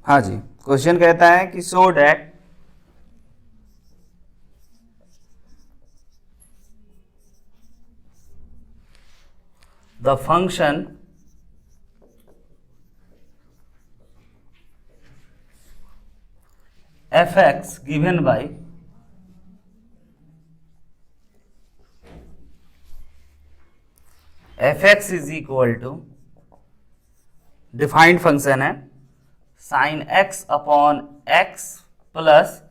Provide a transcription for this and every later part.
हाँ जी, क्वेश्चन कहता है कि so that the function fx given by fx is equal to defined function है sine x upon x plus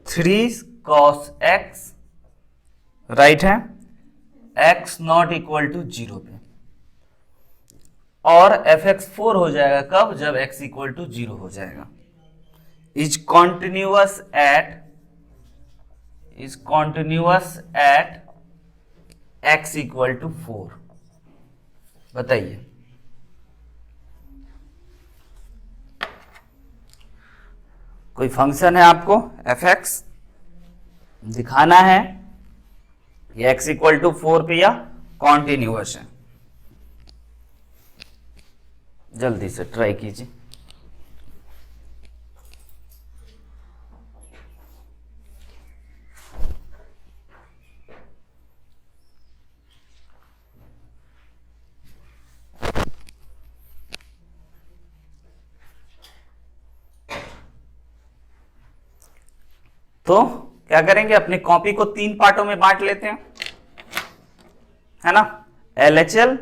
3 cos x, right है, x not equal to 0 पे, और fx 4 हो जाएगा कब, जब x इक्वल टू 0 हो जाएगा। Is continuous at x equal to 4। बताइए, कोई फंक्शन है आपको fx, दिखाना है ये x इक्वल टू 4 पे या कॉन्टिन्यूअस है। जल्दी से ट्राई कीजिए। तो क्या करेंगे, अपनी कॉपी को 3 पार्टों में बांट लेते हैं, है ना, LHL,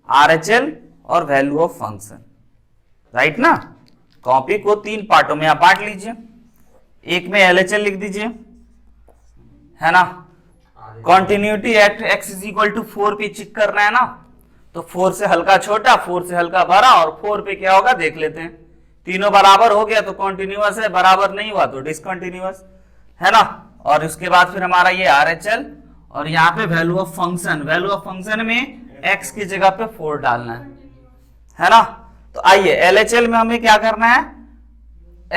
RHL और वैल्यू ऑफ फंक्शन, राइट ना। कॉपी को 3 पार्टों में आप बांट लीजिए। एक में LHL लिख दीजिए, है ना, continuity at x is equal to 4 पे चेक करना है ना, तो 4 से हल्का छोटा, 4 से हल्का बड़ा, और 4 पे क्या होगा देख लेते हैं। तीनों बराबर हो गया तो कॉन्टिन्यूअस है, बराबर नहीं हुआ तो डिसकंटिन्यूअस, है ना। और उसके बाद फिर हमारा ये RHL, और यहाँ पे value of function, value of function में x की जगह पे 4 डालना है ना। तो आइए LHL में हमें क्या करना है,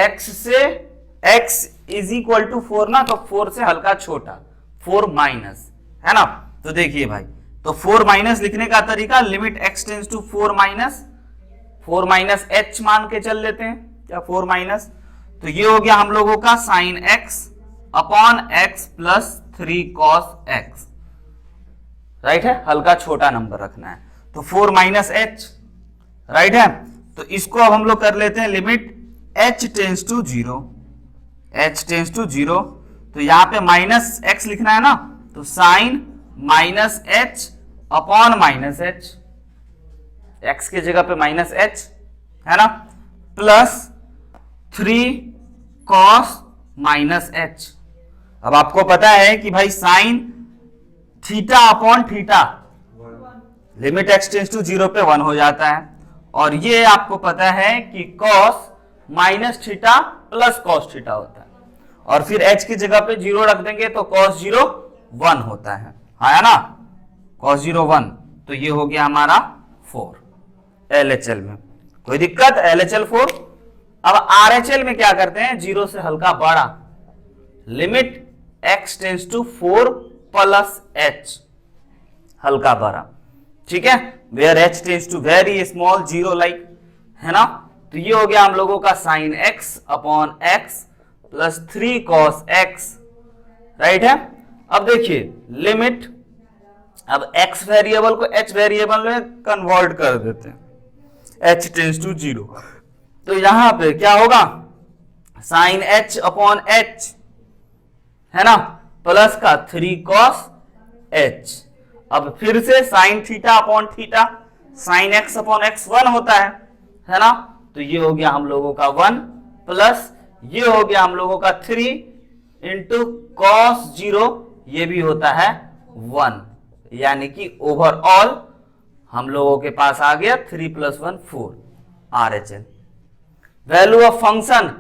x से x इज इक्वल टू 4 ना, तो 4 से हल्का छोटा, 4 माइनस, है ना। तो देखिए भाई, तो 4 माइनस लिखने का तरीका, limit x tends to 4 minus h मान के चल लेते हैं, क्या 4 माइनस, तो ये हो गया हम लोगों का sine x upon x plus 3 cos x, right है, हल्का छोटा नंबर रखना है, तो 4 माइनस h, राइट है। तो इसको अब हम लोग कर लेते हैं लिमिट h टेंड्स टू 0, तो यहाँ पे माइनस x लिखना है ना, तो sine minus h upon minus h, x की जगह पे माइनस h, है ना, प्लस 3 कॉस माइनस h। अब आपको पता है कि भाई sine theta upon theta, limit x tends to 0 पे 1 हो जाता है, और ये आपको पता है कि cos minus theta plus cos theta होता है, और फिर h की जगह पे 0 रख देंगे तो cos 0 1 होता है, हाँ ना, cos 0 1। तो ये हो गया हमारा 4 LHL में, कोई दिक्कत, LHL 4। अब RHL में क्या करते हैं, 0 से हल्का बड़ा, limit x tends to 4 plus h, हल्का बड़ा, ठीक है, where h tends to very small 0 like, है ना। तो ये हो गया हम लोगों का sine x upon x plus 3 cos x, right है। अब देखिए लिमिट, अब x वेरिएबल को h वेरिएबल में कन्वर्ट कर देते हैं, h टेंड्स टू 0, तो यहां पे क्या होगा, साइन h अपॉन h, है ना, प्लस का 3 कॉस h। अब फिर से sine theta upon theta, sine x upon x 1 होता है ना, तो ये हो गया हम लोगों का 1, प्लस ये हो गया हम लोगों का 3 इंटू कॉस 0, ये भी होता है 1, यानी कि ओवरऑल हम लोगों के पास आ गया 3 + 1 4 RHL। Value of function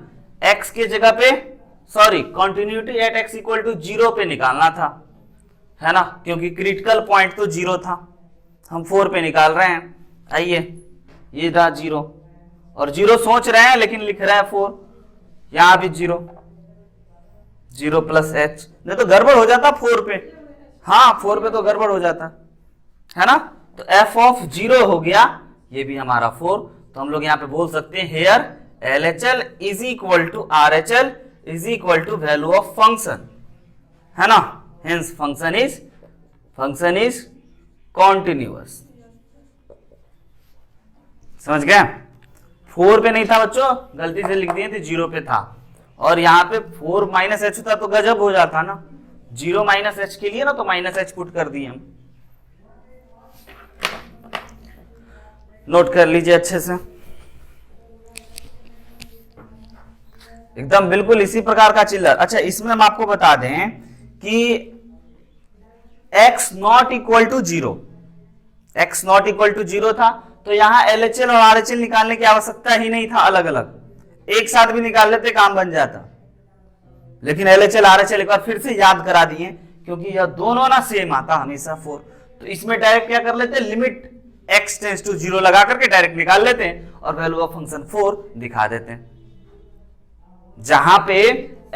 x के जगह पे, sorry, continuity at x equal to 0 पे निकालना था, है ना, क्योंकि क्रिटिकल पॉइंट तो 0 था, हम 4 पे निकाल रहे हैं। आइए, ये था 0, और 0 सोच रहे हैं लेकिन लिख रहा है 4, यहां भी 0 प्लस h, नहीं तो गड़बड़ हो जाता 4 पे, हाँ 4 पे तो गड़बड़ हो जाता, है ना। तो f ऑफ 0 हो गया, ये भी हमारा 4, तो हम लोग यहाँ पे बोल सकते हैं here LHL is equal to RHL is equal to value of function, है ना। Hence function is continuous. समझ गए? 4 पे नहीं था बच्चों, गलती से लिख दिए थे, 0 पे था। और यहाँ पे 4 माइनस एच होता तो गजब हो जाता ना। 0 माइनस एच के लिए ना तो माइनस एच पुट कर दिए हम। नोट कर लीजिए अच्छे से, एकदम बिल्कुल इसी प्रकार का चिल्लर। अच्छा, इसमें हम आपको बता दें कि x not equal to 0, x not equal to 0 था, तो यहां LHL और RHL निकालने की आवश्यकता ही नहीं था, अलग अलग एक साथ भी निकाल लेते, काम बन जाता। लेकिन LHL RHL एक बार फिर से याद करा दिए, क्योंकि यह दोनों ना सेम आता हमेशा 4, तो इसमें डायरेक्ट क्या कर लेते हैं, लिमिट x टेंड्स टू 0 लगा करके डायरेक्ट निकाल लेते हैं और वैल्यू ऑफ फंक्शन 4 दिखा देते हैं। जहां पे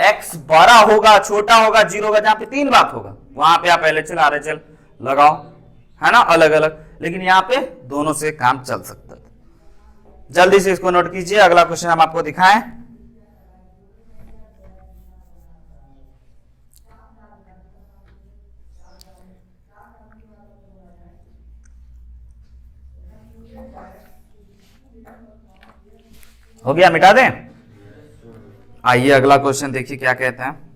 x बड़ा होगा, छोटा होगा, 0 होगा, जहां पे 3 बात होगा, वहां पे आप LHL RHL लगाओ, है ना, अलग अलग। लेकिन यहां पे दोनों से काम चल सकता है। जल्दी से इसको नोट कीजिए, अगला क्वेश्चन हम आपको दिखाएं। हो गया, मिटा दें। आइए अगला क्वेश्चन देखिए क्या कहते हैं।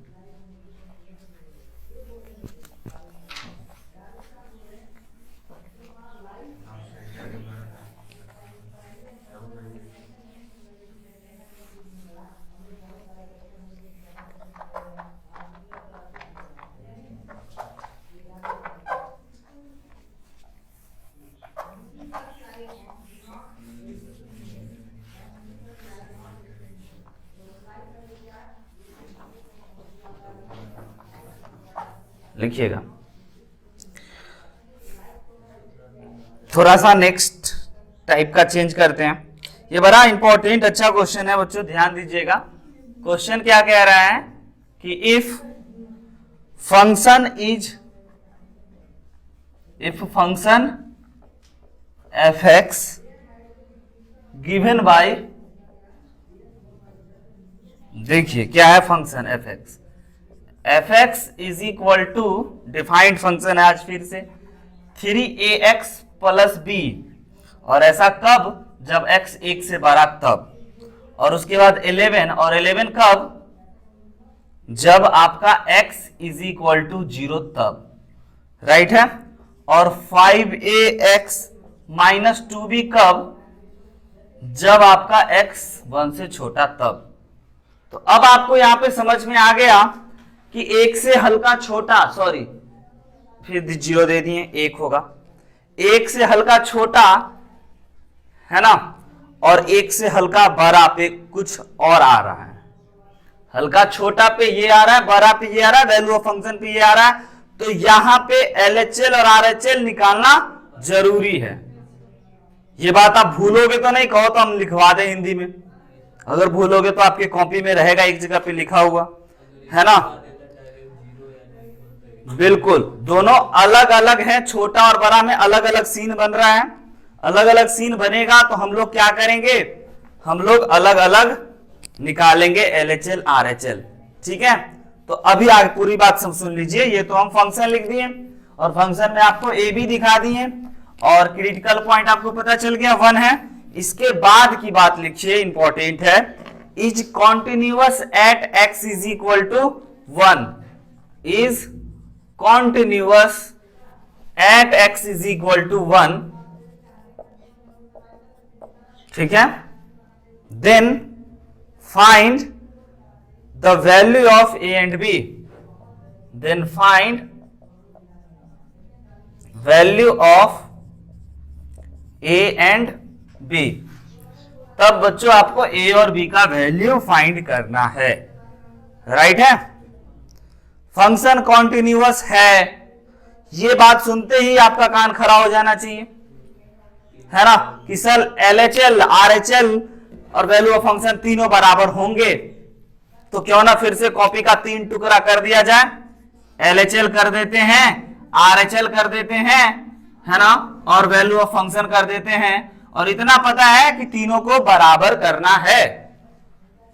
लिखिएगा, थोड़ा सा नेक्स्ट टाइप का चेंज करते हैं। ये बड़ा इंपॉर्टेंट अच्छा क्वेश्चन है बच्चों, ध्यान दीजिएगा। क्वेश्चन क्या कह रहा है कि if function fx given by, देखिए क्या है function fx is equal to, defined function है आज फिर से, 3ax प्लस b, और ऐसा कब, जब x 1 से बड़ा तब, और उसके बाद 11, और 11 कब, जब आपका x इज इक्वल टू 0 तब, राइट है। और 5ax माइनस 2b कब, जब आपका x 1 से छोटा तब। तो अब आपको यहां पे समझ में आ गया कि 1 से हल्का छोटा, सॉरी फिर 0 दे दिए, 1 होगा, 1 से हल्का छोटा, है ना, और 1 से हल्का बड़ा पे कुछ और आ रहा है। हल्का छोटा पे ये आ रहा है, बड़ा पे ये आ रहा है, वैल्यू ऑफ फंक्शन पे ये आ रहा है। तो यहां पे LHL और RHL निकालना जरूरी है। ये बात आप भूलोगे तो नहीं, कहो तो हम लिखवा दें हिंदी में, अगर भूलोगे तो आपके कॉपी में रहेगा एक जगह पे लिखा हुआ, है ना। बिल्कुल, दोनों अलग अलग हैं, छोटा और बड़ा में अलग अलग सीन बन रहा है। अलग अलग सीन बनेगा तो हम लोग क्या करेंगे, हम लोग अलग अलग निकालेंगे LHL RHL, ठीक है। तो अभी आगे पूरी बात सब सुन लीजिए। ये तो हम फंक्शन लिख दिए और फंक्शन में आपको ए बी दिखा दिए और क्रिटिकल पॉइंट आपको पता चल गया 1 है। इसके बाद की बात लिखिए, इंपॉर्टेंट है, is continuous at x is equal to 1, is continuous at x is equal to 1, ठीक है। then find the value of a and b, then find value of a and b। तब बच्चों आपको a और b का value find करना है, right है। फंक्शन कॉन्टिन्यूअस है, ये बात सुनते ही आपका कान खड़ा हो जाना चाहिए, है ना, कि सर LHL RHL और वैल्यू ऑफ फंक्शन तीनों बराबर होंगे, तो क्यों ना फिर से कॉपी का 3 टुकड़ा कर दिया जाए, LHL कर देते हैं, RHL कर देते हैं, है ना, और वैल्यू ऑफ फंक्शन कर देते हैं। और इतना पता है कि तीनों को बराबर करना है,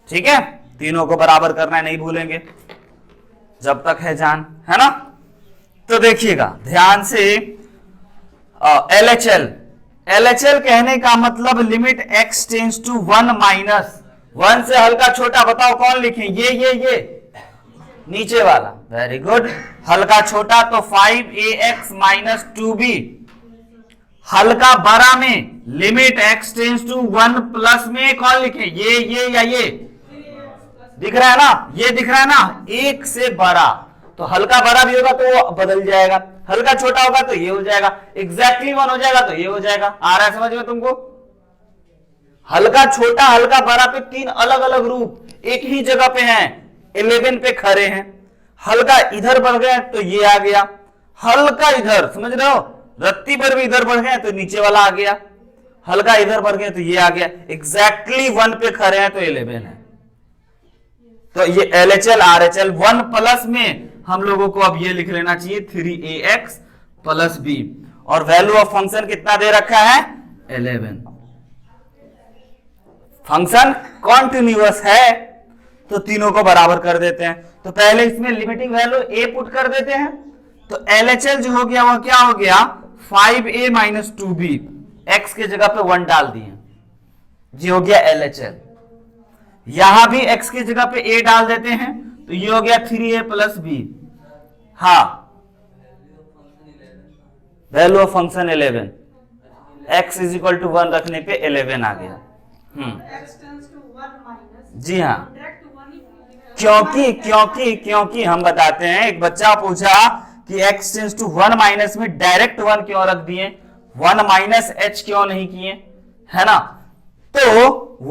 ठीक है, तीनों को बराबर करना है, नहीं भूलेंगे जब तक है जान, है ना। तो देखिएगा ध्यान से, LHL कहने का मतलब limit x tends to 1 minus 1 से हल्का छोटा, बताओ कौन लिखें, ये नीचे वाला, वेरी गुड। हल्का छोटा तो 5ax माइनस 2b, हल्का बड़ा में limit x tends to 1 plus में कौन लिखें, ये या ये दिख रहा है ना, ये दिख रहा है ना, एक से बड़ा, तो हल्का बड़ा भी होगा तो वो बदल जाएगा, हल्का छोटा होगा तो ये हो जाएगा, एग्जैक्टली 1 हो जाएगा तो ये हो जाएगा। आ रहा है समझ में तुमको, हल्का छोटा हल्का बड़ा पे 3 अलग अलग रूप एक ही जगह पे हैं, 11 पे खड़े हैं। हल्का इधर बढ़ गए तो ये आ गया, हल्का इधर, समझ रहे हो, रत्ती पर भी इधर बढ़ गए तो नीचे वाला आ गया, हल्का इधर बढ़ गए तो ये आ गया, एग्जैक्टली 1 पे खड़े हैं तो 11 है। तो ये LHL RHL 1 प्लस में हम लोगों को अब ये लिख लेना चाहिए 3ax प्लस b, और वैल्यू ऑफ फंक्शन कितना दे रखा है, 11। फंक्शन कॉन्टिन्यूअस है तो तीनों को बराबर कर देते हैं। तो पहले इसमें लिमिटिंग वैल्यू a पुट कर देते हैं, तो LHL जो हो गया वह क्या हो गया, 5a माइनस 2b, x के जगह पे 1 डाल दिए, जी हो गया LHL। यहां भी x की जगह पे a डाल देते हैं तो ये हो गया 3a प्लस b। हाँ, value of function 11, x is equal to 1 रखने पे 11 आ गया। जी हाँ, क्योंकि हम बताते हैं, एक बच्चा पूछा कि x टेंस टू 1 माइनस में डायरेक्ट 1 क्यों रख दिए, 1 माइनस h क्यों नहीं किए, है ना। तो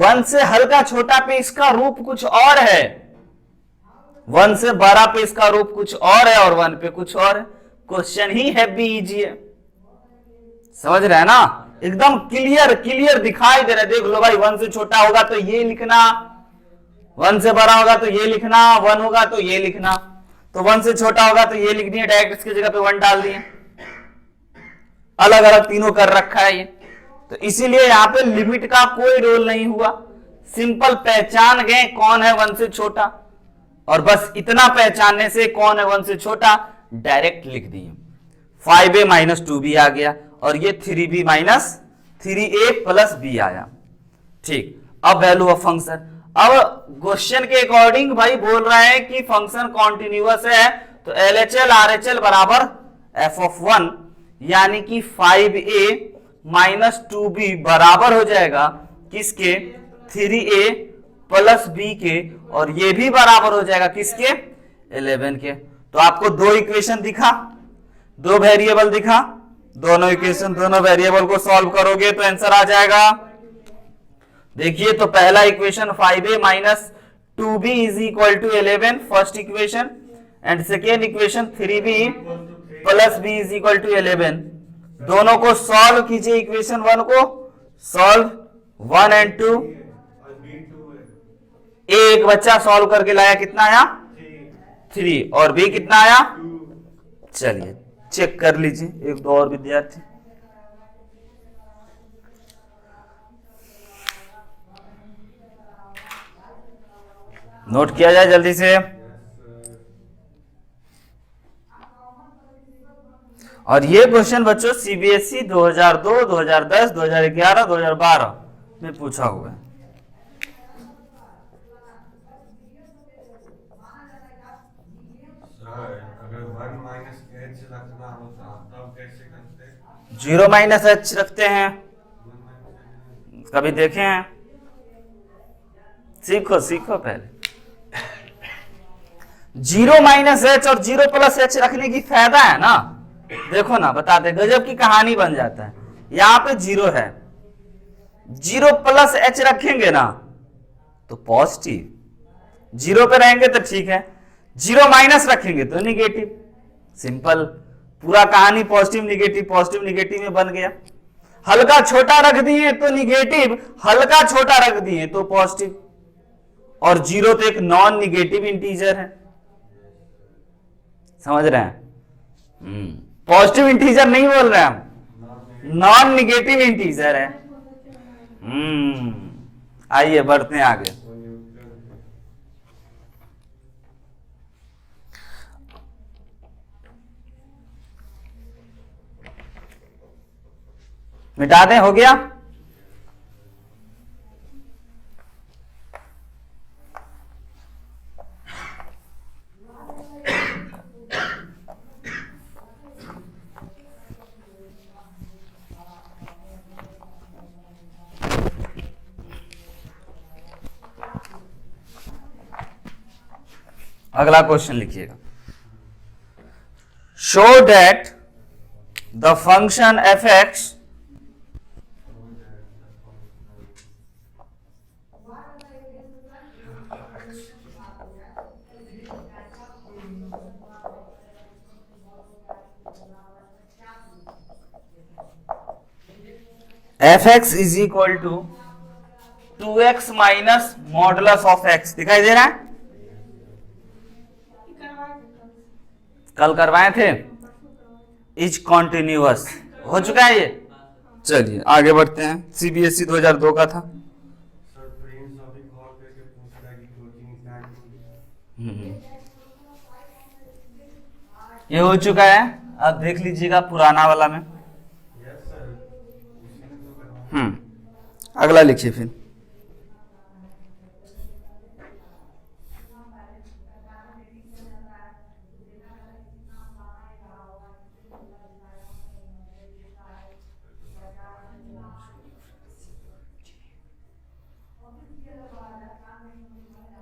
1 से हल्का छोटा पे इसका रूप कुछ और है, 1 से बड़ा पे इसका रूप कुछ और है, और 1 पे कुछ और है। क्वेश्चन ही हैवी इजी है, समझ रहे हैं ना, एकदम क्लियर दिखाई दे रहा है। देख लो भाई, 1 से छोटा होगा तो ये लिखना, 1 से बड़ा होगा तो ये लिखना, 1 होगा तो ये लिखना, तो 1 से छोटा होगा तो ये लिख दिए, डायरेक्ट इसकी जगह पे 1 डाल दिए, अलग अलग तीनों कर रखा है ये। तो इसीलिए यहाँ पे लिमिट का कोई रोल नहीं हुआ, सिंपल पहचान गए कौन है 1 से छोटा, और बस इतना पहचानने से कौन है 1 से छोटा डायरेक्ट लिख दिए, 5a माइनस 2b आ गया, और ये 3b minus 3a plus b आया। ठीक, अब वैल्यू ऑफ फंक्शन, अब क्वेश्चन के अकॉर्डिंग भाई बोल रहा है कि फंक्शन कॉन्टिन्यूअस है, तो LHL RHL बराबर f(1), यानी कि 5a माइनस 2b बराबर हो जाएगा किसके, 3a प्लस b के, और ये भी बराबर हो जाएगा किसके, 11 के। तो आपको 2 इक्वेशन दिखा, 2 वेरिएबल दिखा, दोनों इक्वेशन दोनों वेरिएबल को सॉल्व करोगे तो आंसर आ जाएगा। देखिए, तो पहला equation 5a minus 2b is equal to 11, first equation, and second equation 3b plus b is equal to 11। दोनों को सॉल्व कीजिए, इक्वेशन 1 को सॉल्व, 1 एंड 2, एक बच्चा सॉल्व करके लाया, कितना आया 3, और b कितना आया, चलिए चेक कर लीजिए, एक दो और विद्यार्थी। नोट किया जाए जल्दी से। और ये क्वेश्चन बच्चों CBSE 2002, 2010, 2011, 2012 में पूछा हुआ है। अगर 1 माइनस h रखना होता तब कैसे करते, 0 माइनस h रखते हैं, कभी देखे हैं, सीखो पहले। 0 माइनस h और 0 प्लस h रखने की फायदा है ना, देखो ना, बताते गजब की कहानी बन जाता है। यहां पे 0 है, 0 प्लस h रखेंगे ना तो पॉजिटिव, 0 पे रहेंगे तो ठीक है, 0 माइनस रखेंगे तो निगेटिव, सिंपल, पूरा कहानी पॉजिटिव निगेटिव में बन गया। हल्का छोटा रख दिए तो निगेटिव, हल्का छोटा रख दिए तो पॉजिटिव, और 0 तो एक नॉन निगेटिव इंटीजर है, समझ रहे हैं, पॉजिटिव इंटीजर नहीं बोल रहे हम, नॉन निगेटिव इंटीजर है। आइए बढ़ते हैं आगे। मिटा दें, हो गया। अगला क्वेश्चन लिखिएगा। Show that the function F X is equal to 2x minus modulus of x। दिखाई दे रहा है? कल करवाए थे। इज कॉन्टिन्यूअस हो चुका है ये। चलिए आगे बढ़ते हैं। सीबीएसई 2002 का था। सर फ्रेंड्स अभी कॉल करके पूछ रहा है कि कोचिंग स्टार्ट होगी। ये हो चुका है, अब देख लीजिएगा पुराना वाला में। यस सर, उसी में तो करवाना। अगला लिखिए फिर।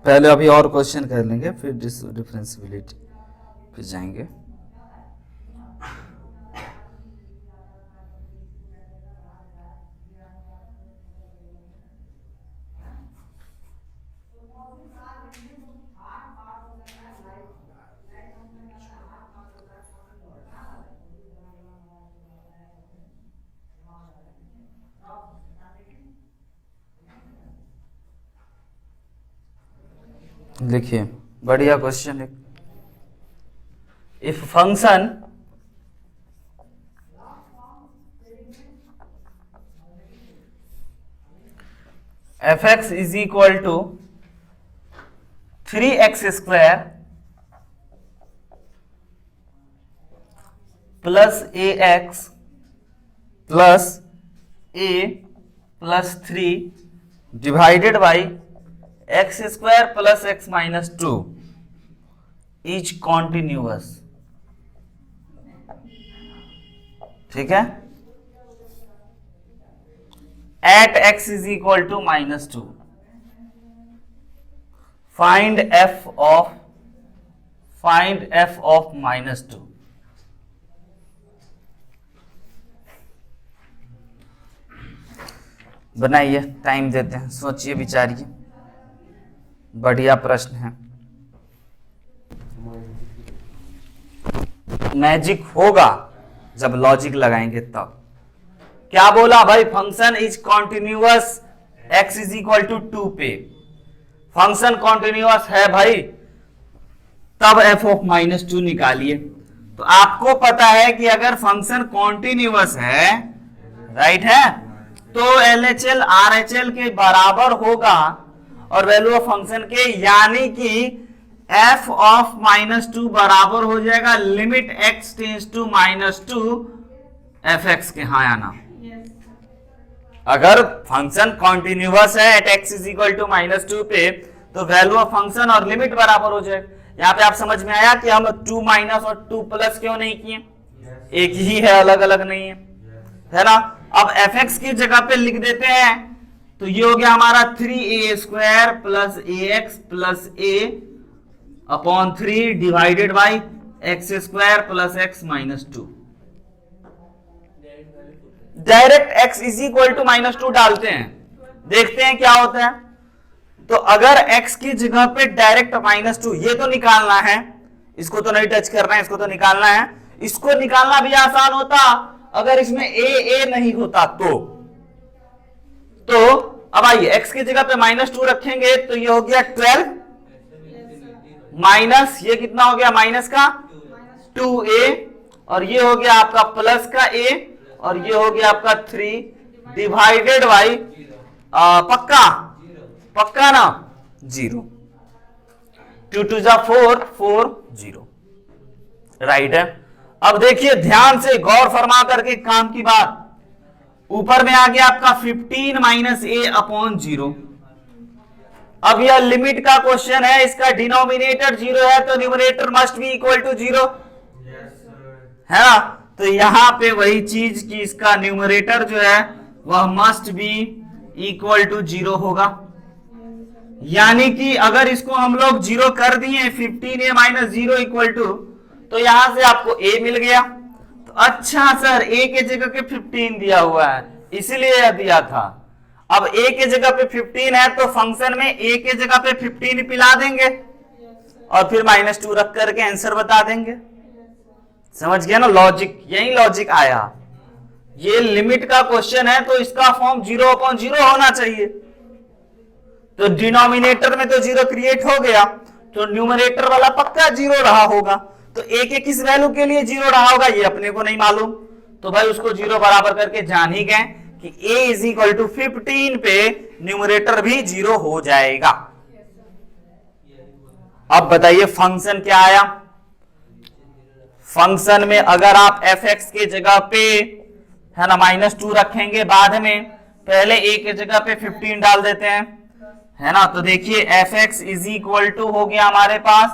पहले अभी और क्वेश्चन कर लेंगे, फिर डिफरेंशियबिलिटी पे जाएंगे। देखिए बढ़िया क्वेश्चन है। If function F X is equal to 3x square plus A X plus A plus 3 divided by X square plus X minus 2 is continuous. ठीक है, at X is equal to -2 find F of -2। बनाइए, time देते हैं, सोचिए विचारिए। बढ़िया प्रश्न है। Magic होगा जब लॉजिक लगाएंगे तब। क्या बोला भाई? Function is continuous x is equal to 2 पे। फंक्शन कॉन्टिन्यूअस है भाई, तब f ऑफ -2 निकालिए। तो आपको पता है कि अगर फंक्शन कॉन्टिन्यूअस है, राइट है, तो LHL RHL के बराबर होगा और वैल्यू ऑफ फंक्शन के, यानी कि f ऑफ -2 बराबर हो जाएगा limit x tends to -2 fx के। हाँ या ना? अगर फंक्शन कॉन्टिन्यूअस है at x is equal to -2 पे, तो वैल्यू ऑफ फंक्शन और लिमिट बराबर हो जाएगा। यहाँ पे आप समझ में आया कि हम 2 माइनस और 2 प्लस क्यों नहीं किए? एक ही है, अलग अलग नहीं है ना? अब fx की जगह पे लिख देते हैं, तो ये हो गया हमारा 3a square plus ax plus a upon 3 divided by X square plus X minus 2। Direct x is equal to -2 डालते हैं, देखते हैं क्या होता है। तो अगर x की जगह पे डायरेक्ट -2, ये तो निकालना है, इसको तो नहीं टच करना है, इसको तो निकालना है। इसको निकालना भी आसान होता अगर इसमें a नहीं होता तो अब आइए x की जगह पे -2 रखेंगे, तो ये हो गया 12 माइनस, ये कितना हो गया माइनस का 2a, और ये हो गया आपका प्लस का a, और ये हो गया आपका 3 डिवाइडेड बाई पक्का ना 0। 2 2 जा 4 4 0, राइट है। अब देखिए ध्यान से गौर फरमा करके काम की बात, ऊपर में आ गया आपका 15 माइनस ए अपॉन 0। अब यह लिमिट का क्वेश्चन है, इसका डिनोमिनेटर 0 है तो numerator must be equal to 0 है ना। तो यहां पे वही चीज कि इसका न्यूमरेटर जो है वह मस्ट बी इक्वल टू 0 होगा। यानी कि अगर इसको हम लोग 0 कर दिए 15a माइनस 0 इक्वल टू, तो यहां से आपको a मिल गया। तो अच्छा सर a के जगह पे 15 दिया हुआ है इसलिए यह दिया था। अब a के जगह पे 15 है तो फंक्शन में a के जगह पे 15 पिला देंगे और फिर -2 रख करके आंसर बता देंगे। समझ गया ना लॉजिक, यही लॉजिक आया। ये लिमिट का क्वेश्चन है तो इसका फॉर्म 0/0 होना चाहिए। तो डिनोमिनेटर में तो 0 क्रिएट हो गया तो न्यूमरेटर वाला पक्का 0 रहा होगा। तो a के किस वैल्यू के लिए 0 रहा होगा ये अपने को नहीं मालूम, तो भाई उसको 0 बराबर करके जान ही गए कि a इज इक्वल टू 15 पे न्यूमरेटर भी 0 हो जाएगा। अब बताइए फंक्शन क्या आया। फंक्शन में अगर आप fx के जगह पे है ना -2 रखेंगे, बाद में पहले a के जगह पे 15 डाल देते हैं है ना। तो देखिए fx इज इक्वल टू हो गया हमारे पास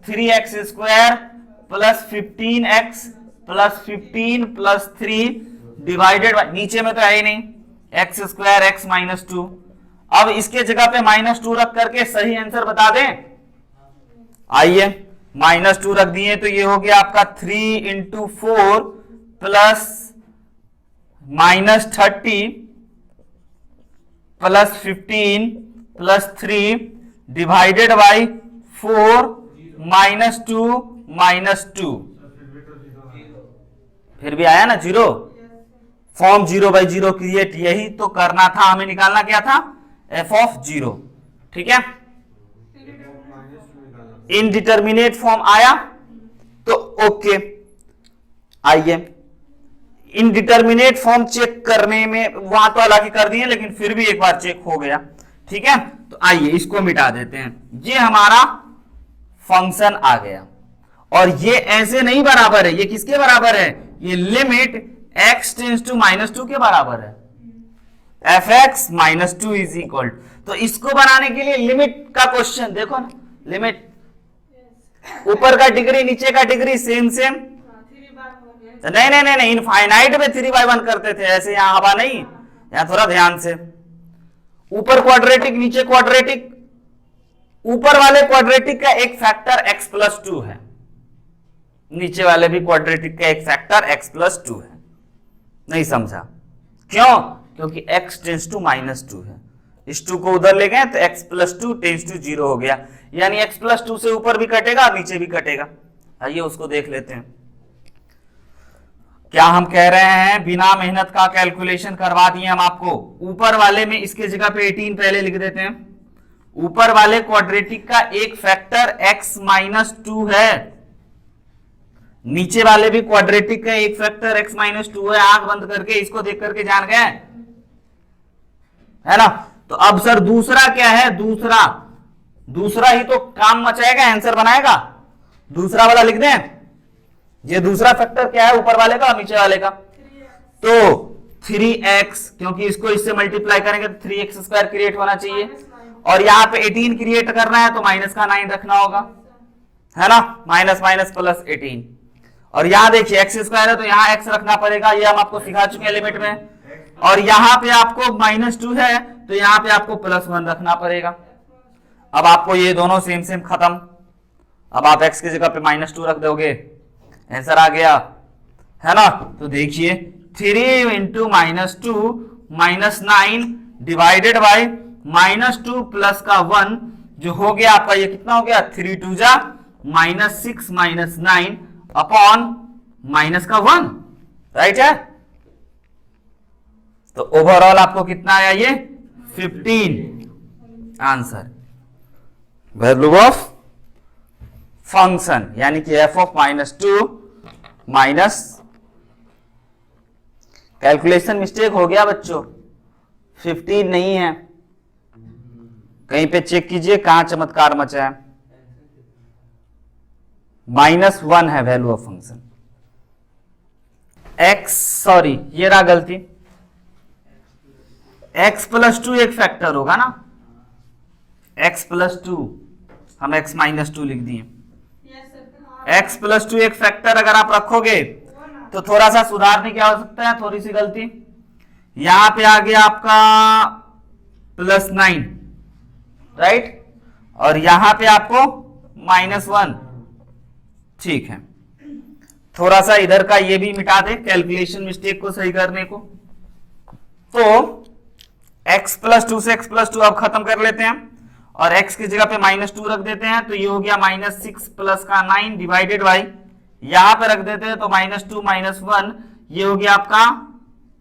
3x square plus 15x plus 15 plus 3 divided by, नीचे में तो है ही नहीं, x स्क्वायर x -2। अब इसके जगह पे -2 रख करके सही आंसर बता दें। आइए -2 रख दिए तो ये हो गया आपका 3 into 4 plus -30 plus 15 plus 3 divided by 4 -2 फिर भी आया ना 0। फॉर्म 0/0 क्रिएट, यही तो करना था हमें। निकालना क्या था f(0), ठीक है। इनडिटर्मिनेट फॉर्म आया तो ओके। आइए इनडिटर्मिनेट फॉर्म चेक करने में वहां तो हालांकि कर दिए लेकिन फिर भी एक बार चेक हो गया, ठीक है। तो आइए इसको मिटा देते हैं। ये हमारा फंक्शन आ गया और ये ऐसे नहीं बराबर है, ये किसके बराबर है, ये लिमिट x टेंड्स टू -2 के बराबर है। fx -2 इज इक्वल, तो इसको बनाने के लिए लिमिट का क्वेश्चन देखो ना, लिमिट ऊपर का डिग्री नीचे का डिग्री सेम सेम, नहीं इनफाइनाइट में 3/1 करते थे, ऐसे यहां हवा नहीं, यहां थोड़ा ध्यान से। ऊपर क्वाड्रेटिक नीचे क्वाड्रेटिक, ऊपर वाले क्वाड्रेटिक का एक फैक्टर x+2 है, नीचे वाले भी क्वाड्रेटिक का एक फैक्टर x+2 है। नहीं समझा क्यों, क्योंकि x टेंड्स टू -2 है, इस 2 को उधर ले गए तो x+2 टेंड्स टू 0 हो गया, यानी x+2 से ऊपर भी कटेगा और नीचे भी कटेगा। आइए उसको देख लेते हैं। क्या हम कह रहे हैं, बिना मेहनत का कैलकुलेशन करवा दिए हम आपको। ऊपर वाले में इसके जगह पे 18 पहले लिख देते हैं। ऊपर वाले क्वाड्रेटिक का एक फैक्टर x-2 है, नीचे वाले भी क्वाड्रेटिक का एक फैक्टर x-2 है। आंख बंद करके इसको देख करके जान गए है ना। तो अब सर दूसरा क्या है, दूसरा ही तो काम मचाएगा, आंसर बनाएगा। दूसरा वाला लिख दें। ये दूसरा फैक्टर क्या है, ऊपर वाले का और नीचे वाले का, तो 3x, क्योंकि इसको इससे मल्टीप्लाई करेंगे तो 3x² क्रिएट होना चाहिए, और यहां पे 18 क्रिएट करना है तो माइनस का 9 रखना होगा, है ना, माइनस प्लस 18। और यहां देखिए x² है तो यहां x रखना पड़ेगा, ये हम आपको सिखा चुके हैं लिमिट में। और यहां पे आपको -2 है तो यहां पे आपको +1 रखना पड़ेगा। अब आपको ये दोनों सेम सेम खत्म। अब आप x की जगह पे -2 रख दोगे, आंसर आ गया, है ना। तो देखिए 3 इंटू -2 -9 डिवाइडेड बाई -2 प्लस का 1 जो हो गया आपका, ये कितना हो गया, 3 2 जा -6 -9 अपॉन माइनस का 1, राइट है। तो ओवरऑल आपको कितना आया, ये 15 आंसर। वैल्यू ऑफ फंक्शन यानी कि f(-2) माइनस, कैलकुलेशन मिस्टेक हो गया बच्चों, 15 नहीं है, कहीं पे चेक कीजिए कहां चमत्कार मचा है, -1 है value of function. x, sorry ये रहा गलती, x प्लस टू एक फैक्टर होगा ना, x प्लस टू, हम x माइनस टू लिख दिए। x प्लस टू एक फैक्टर अगर आप रखोगे तो थोड़ा सा सुधारने की आवश्यकता है, थोड़ी सी गलती। यहां पे आ गया आपका +9, राइट, और यहां पे आपको -1, ठीक है। थोड़ा सा इधर का ये भी मिटा दे कैलकुलेशन मिस्टेक को सही करने को। तो x प्लस टू से x प्लस टू अब खत्म कर लेते हैं और x की जगह पे -2 रख देते हैं, तो ये हो गया -6 प्लस का 9 डिवाइडेड बाई, यहां पे रख देते हैं तो -2 -1, ये हो गया आपका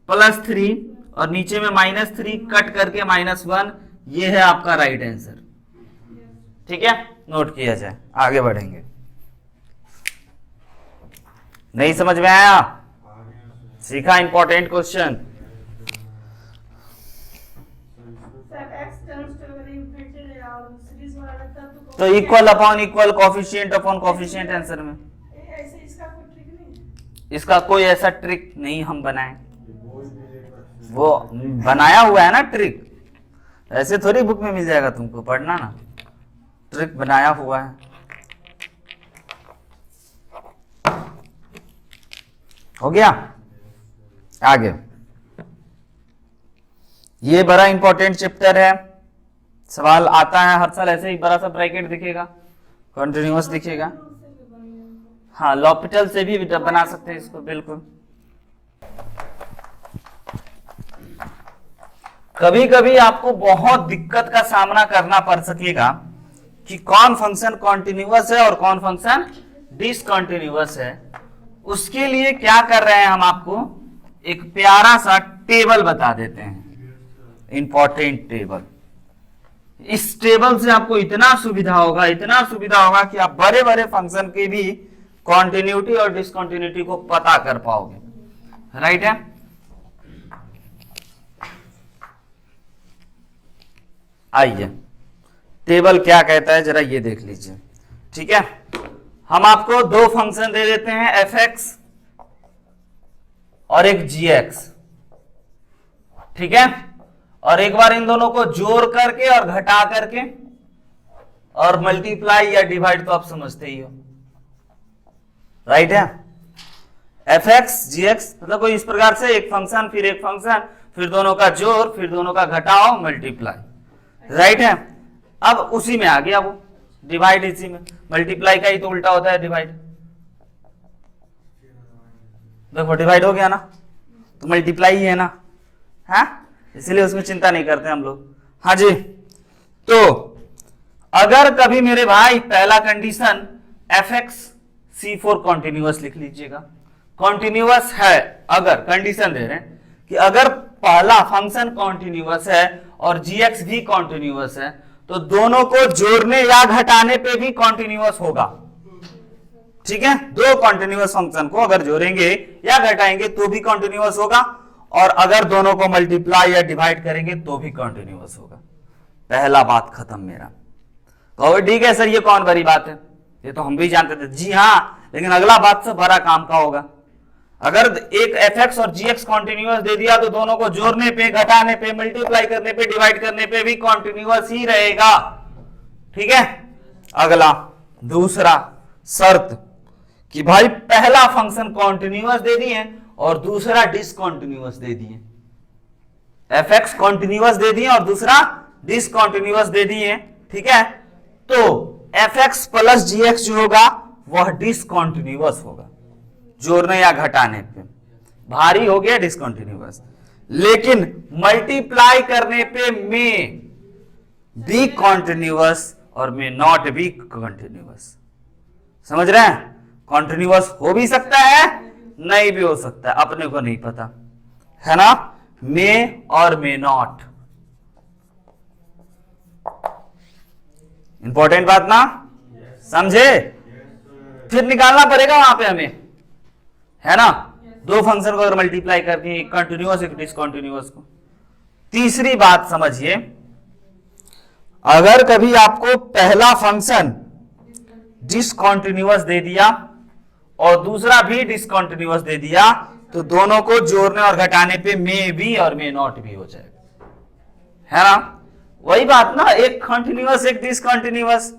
+3 और नीचे में -3 कट करके -1, ये है आपका राइट आंसर। ठीक है, नोट किया जाए, आगे बढ़ेंगे। नहीं समझ में आया? सीखा इंपॉर्टेंट क्वेश्चन। तो equal upon equal, coefficient upon coefficient answer में। इसका कोई ऐसा ट्रिक नहीं हम बनाए, वो बनाया हुआ है ना ट्रिक, ऐसे थोड़ी बुक में मिल जाएगा तुमको, पढ़ना ना, ट्रिक बनाया हुआ है। हो गया, आगे। ये बड़ा इंपॉर्टेंट चैप्टर है, सवाल आता है हर साल, ऐसे ही बड़ा सा ब्रैकेट दिखेगा, कंटिन्यूअस दिखेगा। हाँ, लॉपिटल से भी बना सकते हैं इसको, बिल्कुल। कभी कभी आपको बहुत दिक्कत का सामना करना पड़ सकेगा कि कौन फंक्शन कॉन्टिन्यूअस है और कौन फंक्शन डिसकंटिन्यूअस है। उसके लिए क्या कर रहे हैं हम, आपको एक प्यारा सा टेबल बता देते हैं, इंपॉर्टेंट टेबल। इस टेबल से आपको इतना सुविधा होगा, इतना सुविधा होगा कि आप बड़े बड़े फंक्शन की भी कॉन्टिन्यूटी और डिसकंटिन्यूटी को पता कर पाओगे। राइट है? आइए, टेबल क्या कहता है जरा ये देख लीजिए। ठीक है, हम आपको दो फंक्शन दे देते हैं, f(x) और एक g(x), ठीक है, और एक बार इन दोनों को जोड़ करके और घटा करके और मल्टीप्लाई या डिवाइड तो आप समझते ही हो। राइट है? f(x), g(x) मतलब कोई इस प्रकार से एक फंक्शन फिर एक फंक्शन, फिर दोनों का जोड़, फिर दोनों का घटाओ, मल्टीप्लाई। राइट है? अब उसी में आ गया वो डिवाइड, इसी में मल्टीप्लाई का ही तो उल्टा होता है डिवाइड। देखो डिवाइड हो गया ना, तो मल्टीप्लाई ही है ना, हाँ, इसीलिए उसमें चिंता नहीं करते हम लोग। हाँ जी, तो अगर कभी मेरे भाई पहला कंडीशन f(x) C4 कॉन्टिन्यूअस लिख लीजिएगा, कॉन्टिन्यूअस है, अगर कंडीशन दे रहे हैं कि अगर पहला फंक्शन कॉन्टिन्यूअस है और g(x) भी कॉन्टिन्यूअस है, तो दोनों को जोड़ने या घटाने पे भी कॉन्टिन्यूअस होगा। ठीक है, दो कॉन्टिन्यूअस फंक्शन को अगर जोड़ेंगे या घटाएंगे तो भी कॉन्टिन्यूअस होगा, और अगर दोनों को मल्टीप्लाई या डिवाइड करेंगे तो भी कॉन्टिन्यूअस होगा। पहला बात खत्म मेरा। कहोगे ठीक है सर, ये कौन बड़ी बात है, ये तो हम भी जानते थे। जी हाँ, लेकिन अगला बात से बड़ा काम का होगा। अगर एक f(x) और g(x) कॉन्टिन्यूअस दे दिया तो दोनों को जोड़ने पे, घटाने पे, मल्टीप्लाई करने पे, डिवाइड करने पे भी कॉन्टिन्यूअस ही रहेगा। ठीक है, अगला दूसरा शर्त कि भाई पहला फंक्शन कॉन्टिन्यूअस दे दिए और दूसरा डिसकंटिन्यूअस दे दिए। f(x) कॉन्टिन्यूअस दे दिए और दूसरा डिसकंटिन्यूअस दे दिए। ठीक है, तो f(x) प्लस g(x) जो होगा वह डिसकंटिन्यूअस होगा, जोड़ने या घटाने पे भारी हो गया डिसकंटिन्यूअस। लेकिन मल्टीप्लाई करने पे में बी कॉन्टिन्यूअस और में नॉट बी कॉन्टिन्यूअस। समझ रहे हैं? कॉन्टिन्यूअस हो भी सकता है, नहीं भी हो सकता है, अपने को नहीं पता है ना, में और में नॉट। इंपॉर्टेंट बात ना, समझे? फिर निकालना पड़ेगा वहां पे हमें, है ना, दो फंक्शन को अगर मल्टीप्लाई करके, एक कंटिन्यूअस एक डिसकंटिन्यूअस को। तीसरी बात समझिए, अगर कभी आपको पहला फंक्शन डिसकंटिन्यूअस दे दिया और दूसरा भी डिसकंटिन्यूअस दे दिया, तो दोनों को जोड़ने और घटाने पे मे भी और मे नॉट भी हो जाएगा। है ना। वही बात ना, एक कॉन्टिन्यूअस एक डिसकंटिन्यूअस,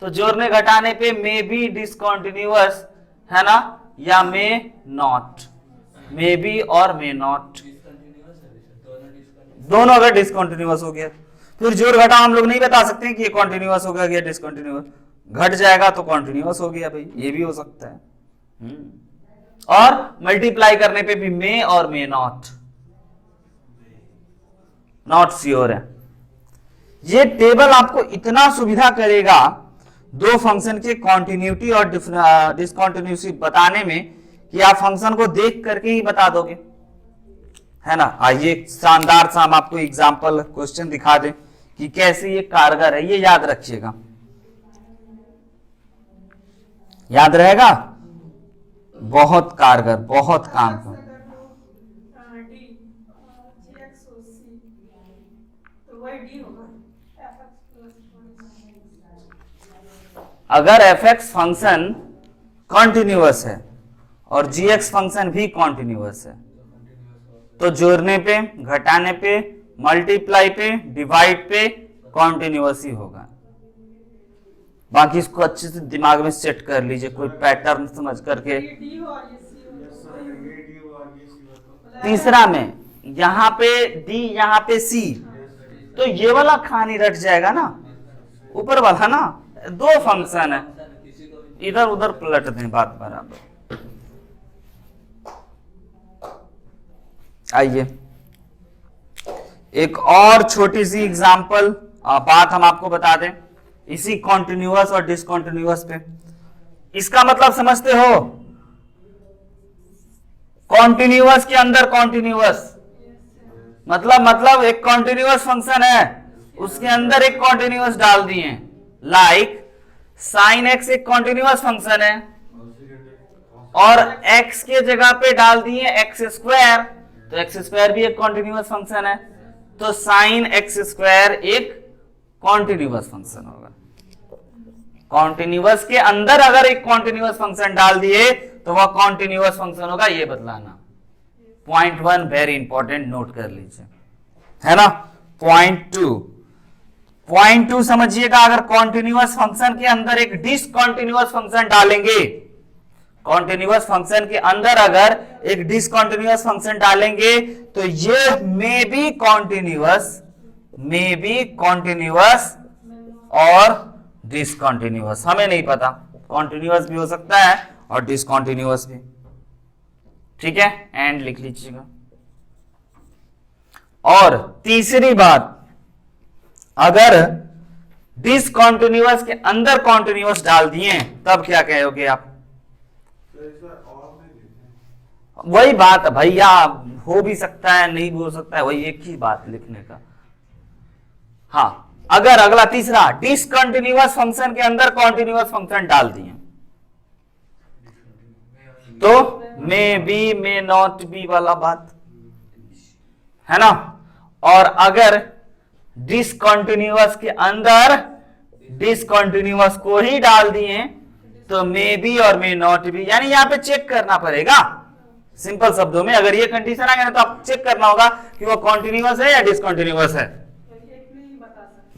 तो जोड़ने घटाने पे मे बी डिसकंटिन्यूअस, है ना, या मे नॉट, मे बी और मे नॉट, दोनों अगर डिसकंटिन्यूअस हो गया फिर जोड़ घटाव हम लोग नहीं बता सकते कि ये कॉन्टिन्यूअस हो गया या डिसकंटिन्यूअस, घट जाएगा तो कॉन्टिन्यूअस हो गया भाई, ये भी हो सकता है। और मल्टीप्लाई करने पे भी मे और मे नॉट, नॉट श्योर है। ये टेबल आपको इतना सुविधा करेगा दो फंक्शन के कॉन्टिन्यूटी और डिसकंटिन्यूटी बताने में कि आप फंक्शन को देख करके ही बता दोगे, है ना। आइए शानदार सा हम आपको एग्जांपल क्वेश्चन दिखा दें कि कैसे ये कारगर है, ये याद रखिएगा, याद रहेगा, बहुत कारगर, बहुत काम का। अगर fx फंक्शन कॉन्टिन्यूअस है और gx फंक्शन भी कॉन्टिन्यूअस है तो जोड़ने पे, घटाने पे, मल्टीप्लाई पे, डिवाइड पे कॉन्टिन्यूअस ही होगा। बाकी इसको अच्छे से दिमाग में सेट कर लीजिए, कोई पैटर्न समझ करके। तीसरा में यहाँ पे डी, यहाँ पे सी, तो ये वाला खानी रट जाएगा ना, ऊपर वाला ना, दो फंक्शन है, इधर उधर पलट दें बात बराबर। आइए एक और छोटी सी एग्जांपल बात हम आपको बता दें इसी कॉन्टिन्यूअस और डिसकंटिन्यूअस पे। इसका मतलब समझते हो, कॉन्टिन्यूअस के अंदर कॉन्टिन्यूअस, मतलब एक कॉन्टिन्यूअस फंक्शन है उसके अंदर एक कॉन्टिन्यूअस डाल दिए, लाइक साइन एक्स एक कॉन्टिन्यूअस फंक्शन है और x के जगह पे डाल दिए एक्स स्क्वायर, तो एक्स स्क्वायर भी एक कॉन्टिन्यूअस फंक्शन है, तो साइन एक्स स्क्वायर एक कॉन्टिन्यूअस फंक्शन होगा। कॉन्टिन्यूअस के अंदर अगर एक कॉन्टिन्यूअस फंक्शन डाल दिए तो वह कॉन्टिन्यूअस फंक्शन होगा, ये बदलाना। पॉइंट 1 वेरी इंपॉर्टेंट, नोट कर लीजिए, है ना। पॉइंट 2 समझिएगा, अगर कॉन्टिन्यूअस फंक्शन के अंदर एक डिसकंटिन्यूअस फंक्शन डालेंगे, कॉन्टिन्यूअस फंक्शन के अंदर अगर एक डिसकंटिन्यूअस फंक्शन डालेंगे तो ये मे बी कॉन्टिन्यूअस और डिसकंटिन्यूअस, हमें नहीं पता, कॉन्टिन्यूअस भी हो सकता है और डिसकंटिन्यूअस भी, ठीक है, एंड लिख लीजिएगा। और तीसरी बात, अगर डिसकंटिन्यूअस के अंदर कॉन्टिन्यूअस डाल दिए तब क्या कहोगे आप? वही बात भैया, हो भी सकता है नहीं भी हो सकता है, वही एक ही बात लिखने का। हाँ, अगर अगला तीसरा डिसकंटिन्यूअस फंक्शन के अंदर कॉन्टिन्यूअस फंक्शन डाल दिए तो may be may not be वाला बात, है ना। और अगर डिसकंटिन्यूअस के अंदर डिसकंटिन्यूअस को ही डाल दिए तो मे बी और मे नॉट बी, यानी यहां पे चेक करना पड़ेगा। सिंपल शब्दों में अगर ये कंडीशन आ गया तो आप चेक करना होगा कि वो कॉन्टिन्यूअस है या डिसकंटिन्यूअस है।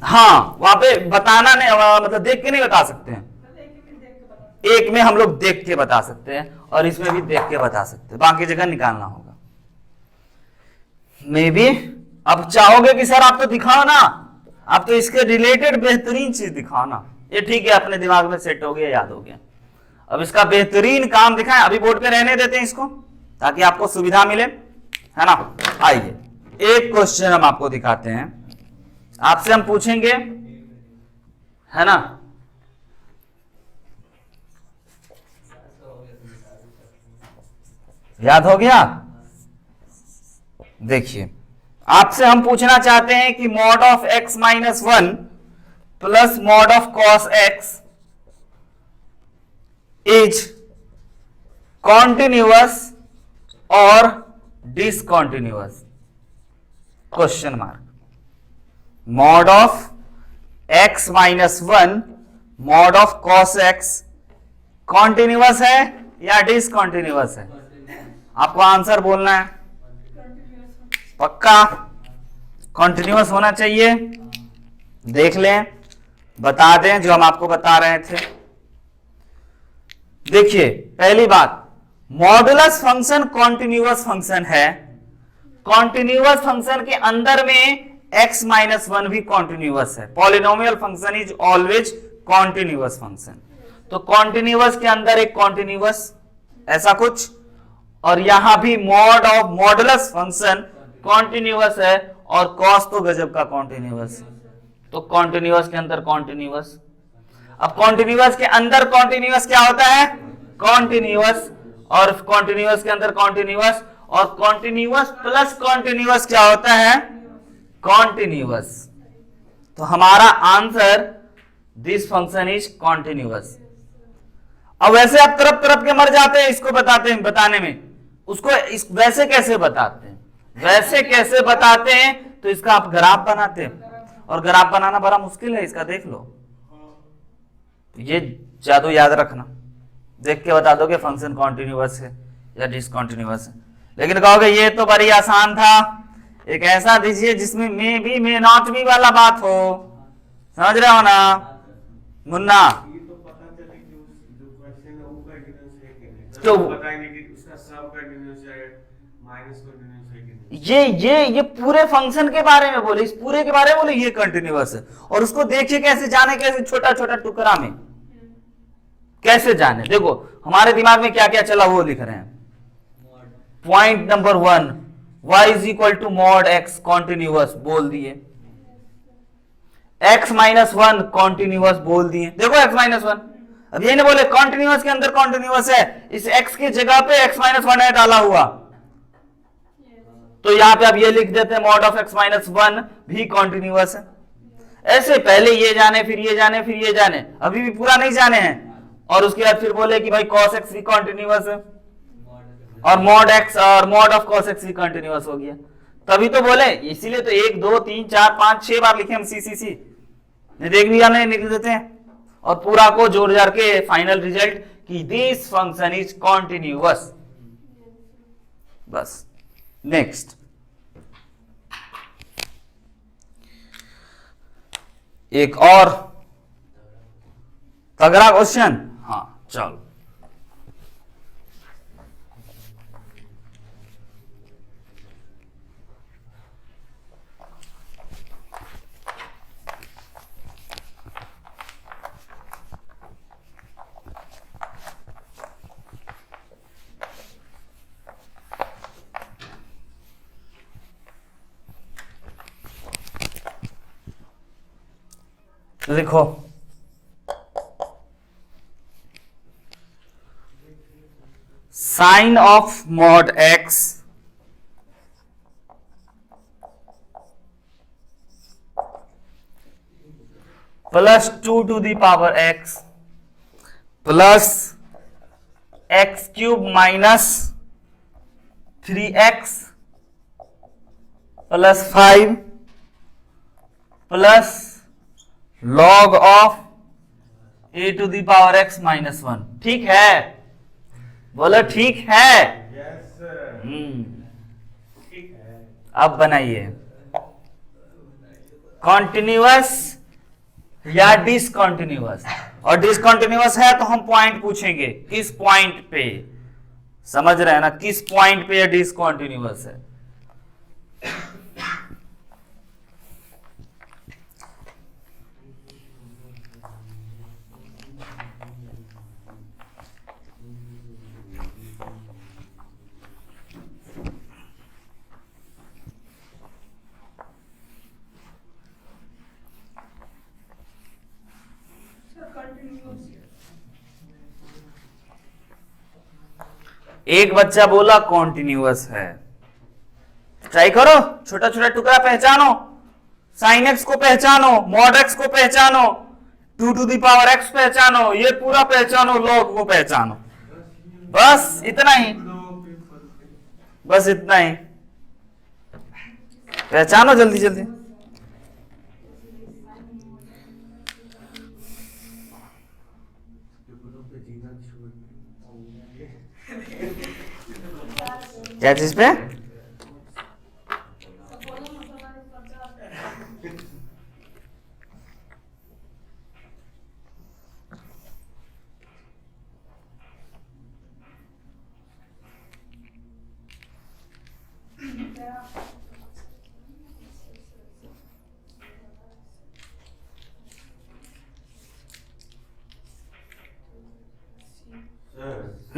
हाँ, वहां पे बताना नहीं, मतलब देख के नहीं बता सकते हैं, एक में हम लोग देख के बता सकते हैं और इसमें भी देख के बता सकते हैं, बाकी जगह निकालना होगा। मे बी अब चाहोगे कि सर आप तो दिखाओ ना, आप तो इसके रिलेटेड बेहतरीन चीज दिखाओ ना, ये ठीक है, अपने दिमाग में सेट हो गया, याद हो गया। अब इसका बेहतरीन काम दिखाएं, अभी बोर्ड पे रहने देते हैं इसको ताकि आपको सुविधा मिले, है ना। आइए एक क्वेश्चन हम आपको दिखाते हैं, आपसे हम पूछेंगे, है ना। याद हो गया? देखिए, आपसे हम पूछना चाहते हैं कि mod of x minus 1 plus mod of cos x is continuous और discontinuous, question mark. Mod of x minus 1 mod of cos x continuous है या डिसकॉन्टिन्यूअस है? आपको आंसर बोलना है, पक्का? कॉन्टिन्यूअस होना चाहिए, देख लें, बता दें जो हम आपको बता रहे थे। देखिए पहली बात, मॉडुलस फंक्शन कॉन्टिन्यूअस फंक्शन है। कॉन्टिन्यूअस फंक्शन के अंदर में x माइनस वन भी कॉन्टिन्यूअस है। Polynomial function is always continuous function. तो कॉन्टिन्यूअस के अंदर एक कॉन्टिन्यूअस ऐसा कुछ, और यहां भी mod of modulus function continuous है, और कॉस तो गजब का कॉन्टिन्यूअस। तो कॉन्टिन्यूअस के अंदर कॉन्टिन्यूअस। अब कॉन्टिन्यूअस के अंदर कॉन्टिन्यूअस क्या होता है? कॉन्टिन्यूअस, और कॉन्टिन्यूअस के अंदर कॉन्टिन्यूअस, और कॉन्टिन्यूअस प्लस कॉन्टिन्यूअस क्या होता है? कॉन्टिन्यूअस। तो हमारा answer this function is continuous. अब वैसे आप तरफ तरफ के मर जाते हैं इसको बताने में, उसको वैसे कैसे बताते हैं? वैसे कैसे बताते हैं? तो इसका आप ग्राफ बनाते हैं, और ग्राफ बनाना बड़ा मुश्किल है इसका, देख लो। ये जादू याद रखना, देख के बता दो कि फंक्शन कॉन्टिन्यूअस है या डिसकॉन्टिन्यूअस है। लेकिन कहोगे ये तो बड़ी आसान था, एक ऐसा दीजिए जिसमें may be may not be वाला बात हो। समझ रहे हो ना मुन्ना? ये तो पता चले कि जो क्वेश्चन है वो कंटीन्यूअस है कि नहीं, तो बताएंगे कि उसका सब कंटीन्यूअस है, माइनस कंटीन्यूअस है कि नहीं। ये पूरे फंक्शन के बारे में बोले, इस पूरे के बारे में बोले ये कंटिन्यूअस है, और उसको देखिए कैसे जाने, कैसे छोटा छोटा टुकड़ा में कैसे जाने। देखो हमारे दिमाग में क्या क्या चला वो लिख रहे हैं। Point number 1, y is equal to mod x continuous बोल दिए, x माइनस वन कॉन्टिन्यूअस बोल दिए। देखो x माइनस वन, अब ये नहीं बोले कॉन्टिन्यूअस के अंदर कॉन्टिन्यूअस है, इस x की जगह पे x माइनस वन है डाला हुआ, तो यहां पे आप ये लिख देते हैं mod of x minus one भी कॉन्टिन्यूअस है। ऐसे पहले ये जाने, फिर ये जाने, फिर ये जाने, अभी भी पूरा नहीं जाने हैं, और उसके बाद फिर बोले कि भाई cos x भी कॉन्टिन्यूअस है, और मॉड x और मॉड ऑफ cos x भी कंटिन्यूअस हो गया। तभी तो बोले, इसीलिए तो 1 2 3 4 5 6 बार लिखे हम सी देख लिया, नहीं लिख देते हैं, और पूरा को जोड़ जाड़ के फाइनल रिजल्ट कि दिस फंक्शन इज कॉन्टिन्यूअस। बस नेक्स्ट, एक और तगड़ा क्वेश्चन। हाँ चलो, लिखो sine of mod x plus 2 to the power x plus x cube minus 3x plus 5 plus log of a to the power x minus 1। ठीक है, बोलो ठीक है। यस सर, ठीक है। अब बनाइए कॉन्टिन्यूअस या डिसकॉन्टिन्यूअस, और डिसकॉन्टिन्यूअस है तो हम पॉइंट पूछेंगे किस पॉइंट पे, समझ रहे हैं ना, किस पॉइंट पे डिसकॉन्टिन्यूअस है। एक बच्चा बोला कॉन्टिन्यूअस है, ट्राई करो, छोटा छोटा टुकड़ा पहचानो, साइन एक्स को पहचानो, मॉड एक्स को पहचानो, 2 टू द पावर एक्स पहचानो, ये पूरा पहचानो, लॉग को पहचानो, बस इतना ही, बस इतना ही पहचानो जल्दी जल्दी। क्या चीज पे?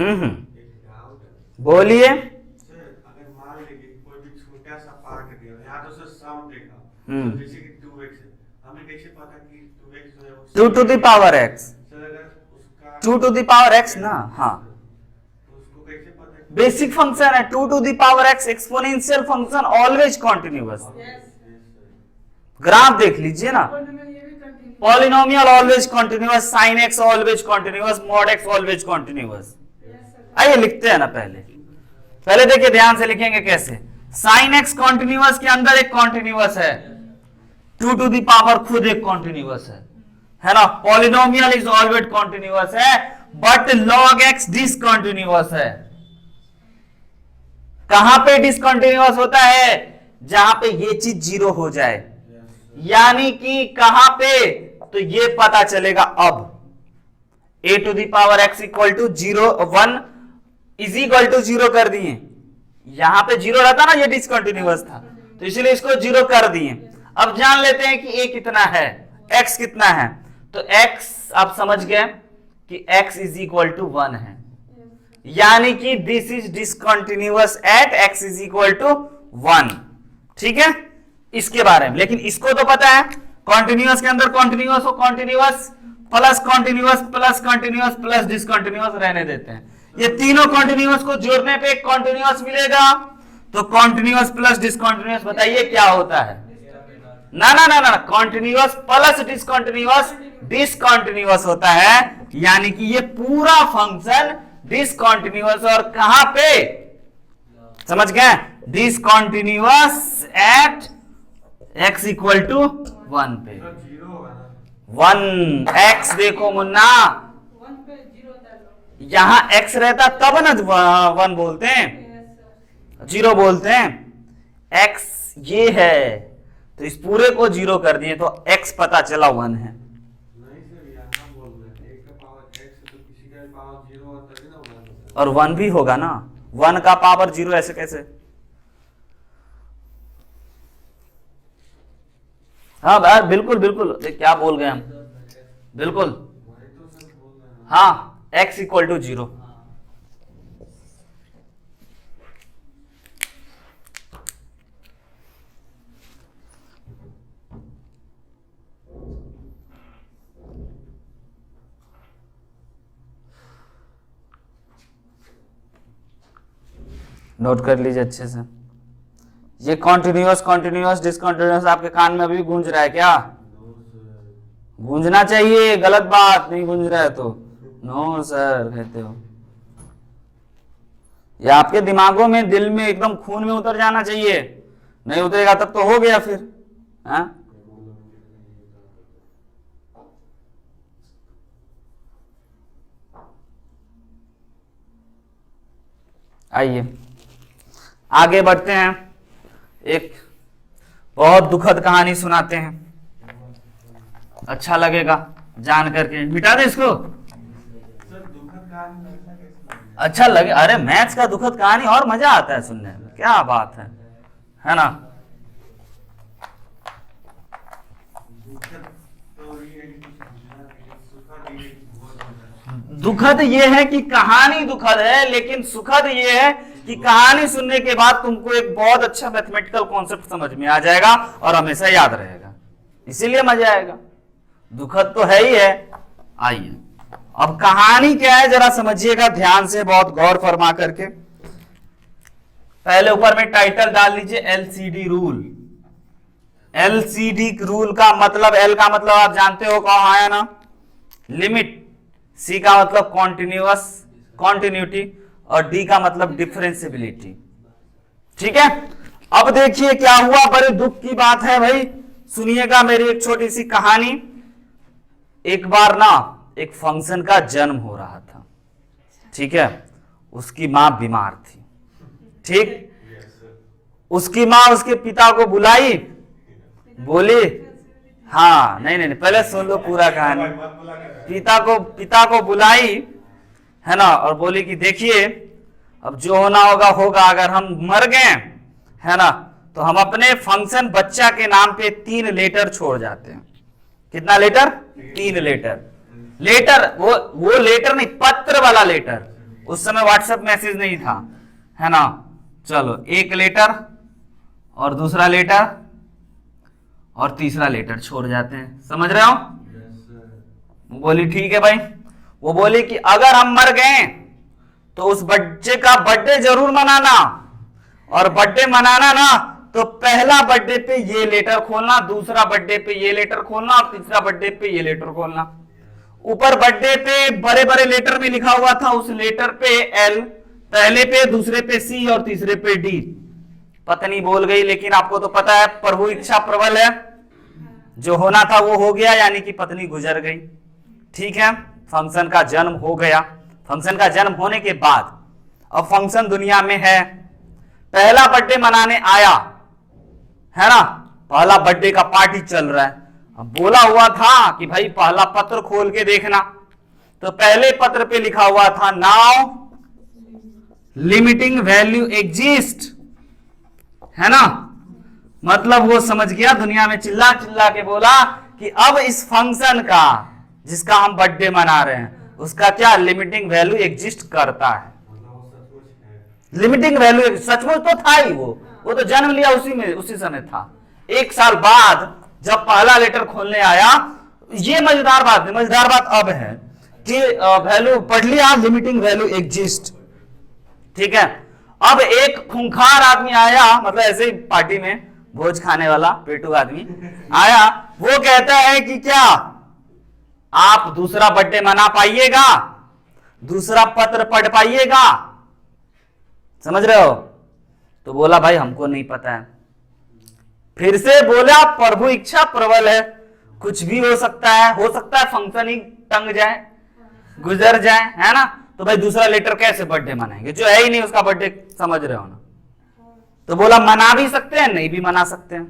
एक डाउट है बोलिए। सर, अगर मान लीजिए कोई भी छोटा सा पार्ट दिया यहाँ तो सर सम देखा तो जैसे कि 2x है, हमें कैसे पता कि 2x जो है वो 2 to the power x, sir अगर उसका 2 to the power x ना, हाँ तो उसको कैसे पता कि बेसिक फंक्शन है 2 to the power x exponential function always continuous. Graph देख लीजिए ना, polynomial always continuous, sine x always continuous, mod x always continuous. आइए लिखते हैं ना, पहले देखिए ध्यान से लिखेंगे कैसे। साइन एक्स कॉन्टिन्यूअस के अंदर एक कॉन्टिन्यूअस है, 2 to the पावर खुद एक कॉन्टिन्यूअस है ना। पॉलिनोमियल इज ऑलवेज कॉन्टिन्यूअस है, बट लॉग एक्स डिसकंटिन्यूअस है। कहां पे डिसकंटिन्यूअस होता है? जहां पे ये चीज जीरो हो जाए, यानी कि कहां पे, तो ये पता चलेगा अब a to the power x equal to 1 is equal to 0 कर दिए। यहां पे 0 रहता ना, ये डिसकंटिन्यूअस था, तो इसलिए इसको 0 कर दिए। अब जान लेते हैं कि a कितना है, x कितना है। तो x आप समझ गए कि x इज इक्वल टू 1 है, यानी कि this is discontinuous at x is equal to 1। ठीक है, इसके बारे में। लेकिन इसको तो पता है, कॉन्टिन्यूअस के अंदर कॉन्टिन्यूअस हो continuous plus continuous plus discontinuous रहने देते हैं। ये तीनों कॉन्टिन्यूअस को जोड़ने पे एक कॉन्टिन्यूअस मिलेगा। तो कॉन्टिन्यूअस प्लस डिसकंटिन्यूअस बताइए क्या होता है? ना ना ना ना, कॉन्टिन्यूअस प्लस डिसकंटिन्यूअस डिसकंटिन्यूअस होता है, यानी कि ये पूरा फंक्शन डिसकंटिन्यूअस और कहां पे, समझ गए, discontinuous at x equal to 1 पे। सर 0 होगा ना? 1 x देखो मुन्ना, यहां x रहता तब ना 1 बोलते हैं, 0 बोलते हैं। x ये है, तो इस पूरे को 0 कर दिए तो x पता चला 1 है। नहीं सर, यहाँ बोल रहे हैं 1 का पावर x तो किसी का पावर 0 होता है ना 1 होता है। और 1 भी होगा ना, 1 का पावर 0 ऐसे कैसे? हाँ यार, बिल्कुल बिल्कुल, क्या बोल गए हम, बिल्कुल वही तो सर बोल रहे हैं। हाँ, x इक्वल टू 0। नोट कर लीजिए अच्छे से। ये कॉन्टिन्यूअस कॉन्टिन्यूअस डिसकंटिन्यूअस आपके कान में अभी गूंज रहा है क्या? No sir. गूंजना चाहिए, गलत बात नहीं गूंज रहा है तो नो सर कहते हो। ये आपके दिमागों में, दिल में, एकदम खून में उतर जाना चाहिए। नहीं उतरेगा तब तो हो गया फिर। हाँ, आइए आगे बढ़ते हैं। एक बहुत दुखद कहानी सुनाते हैं, अच्छा लगेगा जान करके। मिटा दे इसको, सर दुखद कहानी लगता कैसे लगेगा? अच्छा लगे। अरे मैथ्स का दुखद कहानी और मजा आता है सुनने में, क्या बात है ना। दुखद तो ये है कि कुछ बुझना नहीं, सुखद ये है कि बहुत होता है। दुखद ये है कि कहानी दुखद है, लेकिन सुखद ये है कि कहानी सुनने के बाद तुमको एक बहुत अच्छा मैथमेटिकल कॉन्सेप्ट समझ में आ जाएगा और हमेशा याद रहेगा, इसीलिए मजा आएगा। दुखद तो है ही है। आइए अब कहानी क्या है जरा समझिएगा ध्यान से, बहुत गौर फरमा करके। पहले ऊपर में टाइटल डाल लीजिए एलसीडी रूल। एलसीडी रूल का मतलब, एल का मतलब आप जानते हो कहां आया ना, लिमिट। सी का मतलब कॉन्टिन्यूअस, कॉन्टिन्यूटी, और डी का मतलब डिफरेंशियबिलिटी। ठीक है, अब देखिए क्या हुआ, बड़े दुख की बात है भाई, सुनिएगा मेरी एक छोटी सी कहानी। एक बार ना एक फंक्शन का जन्म हो रहा था, ठीक है, उसकी मां बीमार थी। ठीक, उसकी मां उसके पिता को बुलाई, बोली, हाँ नहीं नहीं पहले सुन लो पूरा कहानी। पिता को बुलाई है ना, और बोली कि देखिए अब जो होना होगा होगा, अगर हम मर गए है ना तो हम अपने फंक्शन बच्चा के नाम पे 3 लेटर छोड़ जाते हैं। कितना लेटर? 3 लेटर। लेटर वो लेटर नहीं, पत्र वाला लेटर। उस समय व्हाट्सएप मैसेज नहीं था, है ना। चलो, एक लेटर और दूसरा लेटर और तीसरा लेटर छोड़ जाते हैं, समझ रहे हो। वो बोली ठीक है भाई। वो बोली कि अगर हम मर गए तो उस बच्चे का बर्थडे जरूर मनाना, और बर्थडे मनाना ना तो पहला बर्थडे पे ये लेटर खोलना, दूसरा बर्थडे पे ये लेटर खोलना और तीसरा बर्थडे पे ये लेटर खोलना। ऊपर बर्थडे पे बड़े बड़े लेटर में लिखा हुआ था, उस लेटर पे एल, पहले पे, दूसरे पे सी और तीसरे पे डी। पत्नी बोल गई, लेकिन आपको तो पता है प्रभु इच्छा प्रबल है, जो होना था वो हो गया, यानी कि पत्नी गुजर गई। ठीक है, फंक्शन का जन्म हो गया। फंक्शन का जन्म होने के बाद अब फंक्शन दुनिया में है। पहला बर्थडे मनाने आया, है ना, पहला बर्थडे का पार्टी चल रहा है। अब बोला हुआ था कि भाई पहला पत्र खोल के देखना, तो पहले पत्र पे लिखा हुआ था नाउ लिमिटिंग वैल्यू एग्जिस्ट, है ना। मतलब वो समझ गया, दुनिया में चिल्ला चिल्ला के बोला कि अब इस फंक्शन का, जिसका हम बर्थडे मना रहे हैं, उसका क्या लिमिटिंग वैल्यू एग्जिस्ट करता है। लिमिटिंग वैल्यू सचमुच तो था ही, वो तो जन्म लिया उसी समय था। एक साल बाद जब पहला लेटर खोलने आया, ये मजेदार बात अब है कि वैल्यू पढ़ लिया, लिमिटिंग वैल्यू एग्जिस्ट। ठीक है, अब एक खूंखार आदमी आया, मतलब ऐसे ही पार्टी में भोज खाने वाला पेटू आदमी आया। वो कहता है कि क्या आप दूसरा बर्थडे मना पाइएगा, दूसरा पत्र पढ़ पाइएगा, समझ रहे हो। तो बोला भाई हमको नहीं पता है। फिर से बोला प्रभु इच्छा प्रबल है, कुछ भी हो सकता है फंक्शन ही टंग जाए, गुजर जाए, है ना। तो भाई दूसरा लेटर कैसे बर्थडे मनाएंगे, जो है ही नहीं उसका बर्थडे, समझ रहे हो ना। तो बोला मना भी सकते हैं, नहीं भी मना सकते हैं।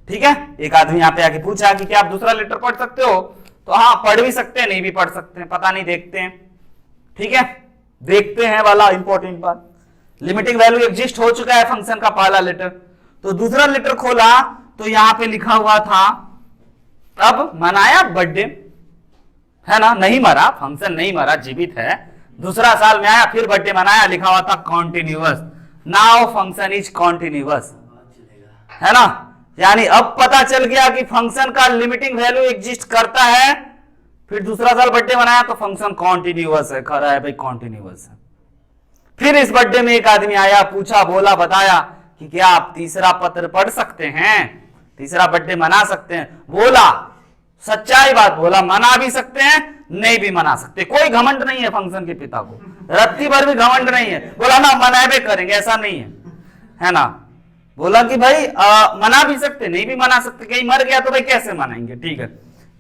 ठीक है, एक आदमी यहाँ पे आके पूछा कि क्या आप दूसरा लेटर पढ़ सकते हो, तो हाँ पढ़ भी सकते हैं, नहीं भी पढ़ सकते हैं, पता नहीं, देखते हैं। ठीक है, देखते हैं वाला इंपॉर्टेंट बात। लिमिटिंग वैल्यू एग्जिस्ट हो चुका है फंक्शन का पहला लेटर। तो दूसरा लेटर खोला तो यहां पे लिखा हुआ था अब मनाया बर्थडे, है ना, नहीं मरा, फंक्शन नहीं मरा, जीवित है। दूसरा साल में आया, फिर बर्थडे मनाया, लिखा हुआ था continuous, now function is continuous, है ना। यानी अब पता चल गया कि फंक्शन का लिमिटिंग वैल्यू एग्जिस्ट करता है। फिर दूसरा साल बर्थडे मनाया तो फंक्शन कॉन्टिन्यूअस है, खरा है भाई, कॉन्टिन्यूअस है। फिर इस बर्थडे में एक आदमी आया, पूछा, बोला, बताया कि क्या आप तीसरा पत्र पढ़ सकते हैं, तीसरा बर्थडे मना सकते हैं। बोला सच्चाई बात, बोला मना भी सकते हैं, नहीं भी मना सकते। कोई घमंड नहीं है फंक्शन के पिता को, रत्ती भर भी घमंड नहीं है। बोला ना मनाबे करेंगे, ऐसा नहीं है ना। बोला कि भाई मना भी सकते, नहीं भी मना सकते, कहीं मर गया तो भाई कैसे मनाएंगे। ठीक है,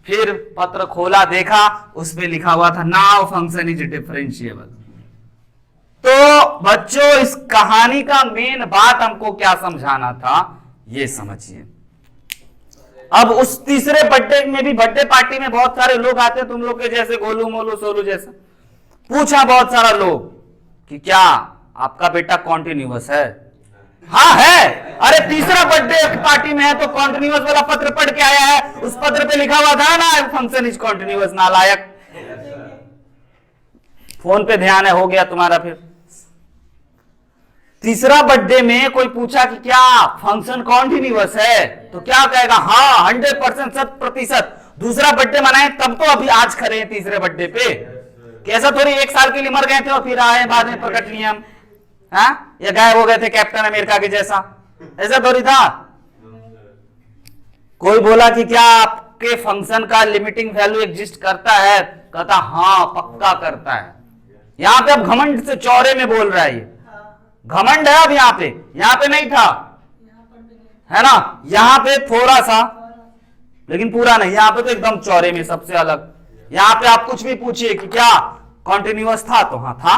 फिर पत्र खोला, देखा, उस पे लिखा हुआ था नाउ फंक्शन इज डिफरेंशिएबल। तो बच्चों इस कहानी का मेन बात हमको क्या समझाना था, ये समझिए। अब उस तीसरे बर्थडे में भी, बर्थडे पार्टी में बहुत सारे लोग आते हैं, तुम लोग के जैसे, गोलू मोलू सोलू जैसा। पूछा बहुत सारा लोग कि क्या आपका बेटा कॉन्टिन्यूअस है। हाँ है, अरे तीसरा बर्थडे पार्टी में है तो कॉन्टिन्यूअस वाला पत्र पढ़ के आया है, उस पत्र पे लिखा हुआ था ना फंक्शन इज कॉन्टिन्यूअस। नालायक, फोन पे ध्यान है, हो गया तुम्हारा। फिर तीसरा बर्थडे में कोई पूछा कि क्या फंक्शन कॉन्टिन्यूअस है, तो क्या कहेगा, हाँ 100%, 100%। दूसरा बर्थडे मनाए तब तो अभी आज खड़े हैं तीसरे बर्थडे पे। कैसा थोड़ी एक साल के लिए मर गए थे और फिर आए बाद में प्रकट नियम, हाँ, या गायब हो गए थे कैप्टन अमेरिका के जैसा, ऐसा थोड़ी था। कोई बोला कि क्या आपके फंक्शन का लिमिटिंग वैल्यू एग्जिस्ट करता है, कहता हाँ पक्का करता है। यहां पे अब घमंड से चौड़े में बोल रहा है, ये घमंड है अब यहाँ पे नहीं था, है ना। यहाँ पे थोड़ा सा, लेकिन पूरा नहीं। यहाँ पे तो एकदम चौड़े में, सबसे अलग। यहाँ पे आप कुछ भी पूछिए कि क्या कॉन्टिन्यूअस था, तो हाँ था।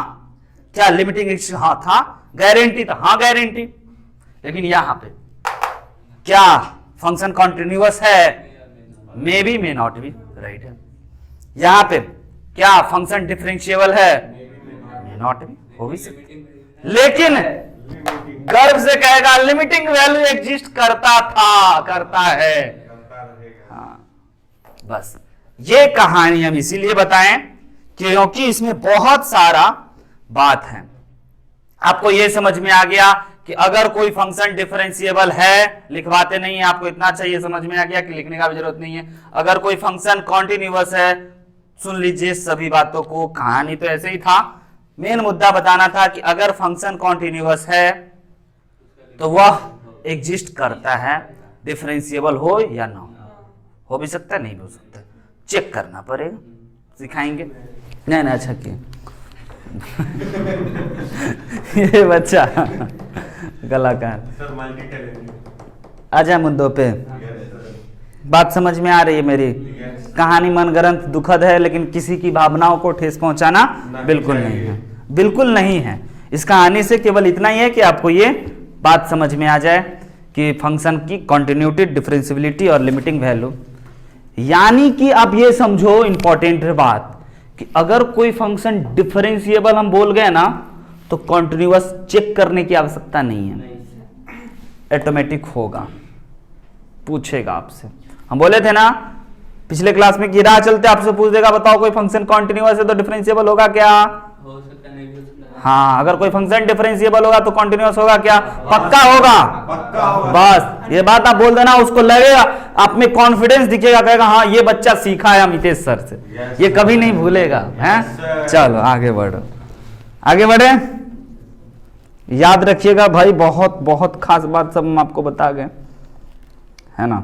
क्या लिमिटिंग, हाँ था। गारंटी था, हाँ गारंटी। लेकिन यहाँ पे क्या फंक्शन कॉन्टिन्यूअस है, may be may not be, right है। यहाँ पे क्या फंक्शन डिफरेंशिएबल है, मे नॉट बी, हो भी सकती। लेकिन गर्व से कहेगा लिमिटिंग वैल्यू एग्जिस्ट करता था, करता है। हाँ, बस ये कहानी हम इसीलिए बताएं क्योंकि इसमें बहुत सारा बात है। आपको ये समझ में आ गया कि अगर कोई फंक्शन डिफरेंशिएबल है, लिखवाते नहीं है, आपको इतना चाहिए समझ में आ गया कि लिखने का भी जरूरत नहीं है। अगर कोई फंक्शन कॉन्टिन्यूअस है, सुन लीजिए सभी बातों को, कहानी तो ऐसे ही था, मेन मुद्दा बताना था कि अगर फंक्शन कॉन्टिन्यूअस है तो वह एग्जिस्ट करता है, डिफरेंशिएबल हो या ना हो भी सकता है, नहीं भी हो सकता, चेक करना पड़ेगा, सिखाएंगे। नहीं नहीं, अच्छा किया ये बच्चा कलाकार। Sir multi talented. आ जाए मुद्दों पे, बात समझ में आ रही है मेरी? कहानी मनगढ़ंत दुखद है, लेकिन किसी की भावनाओं को ठेस पहुंचाना बिल्कुल नहीं है, बिल्कुल नहीं है। इस कहानी से केवल इतना ही है कि आपको ये बात समझ में आ जाए कि फंक्शन की कॉन्टिन्यूटी, डिफरेंशियबिलिटी और लिमिटिंग वैल्यू, यानी कि आप ये समझो इंपॉर्टेंट बात कि अगर कोई फंक्शन डिफरेंशिएबल हम बोल गए ना तो कॉन्टिन्यूअस चेक करने की आवश्यकता नहीं है, ऑटोमेटिक होगा, पूछेगा आपसे। हम बोले थे ना पिछले क्लास में कि राह चलते आपसे पूछ देगा बताओ कोई फंक्शन कॉन्टिन्यूअस है तो डिफरेंशिएबल होगा क्या? हो सकता है, नहीं भी हो सकता है। हाँ, अगर कोई फंक्शन डिफरेंशिएबल होगा तो कॉन्टिन्यूअस होगा क्या? पक्का होगा। पक्का होगा। बस ये बात आप बोल देना, उसको लगेगा, आप में कॉन्फिडेंस दिखेगा, कहेगा हाँ ये बच्चा सीखा है अमितेश सर से, ये कभी नहीं भूलेगा। हैं? चलो आगे बढ़ो, आगे बढ़े। याद रखिएगा भाई, बहुत बहुत खास बात सब हम आपको बता गए, है ना।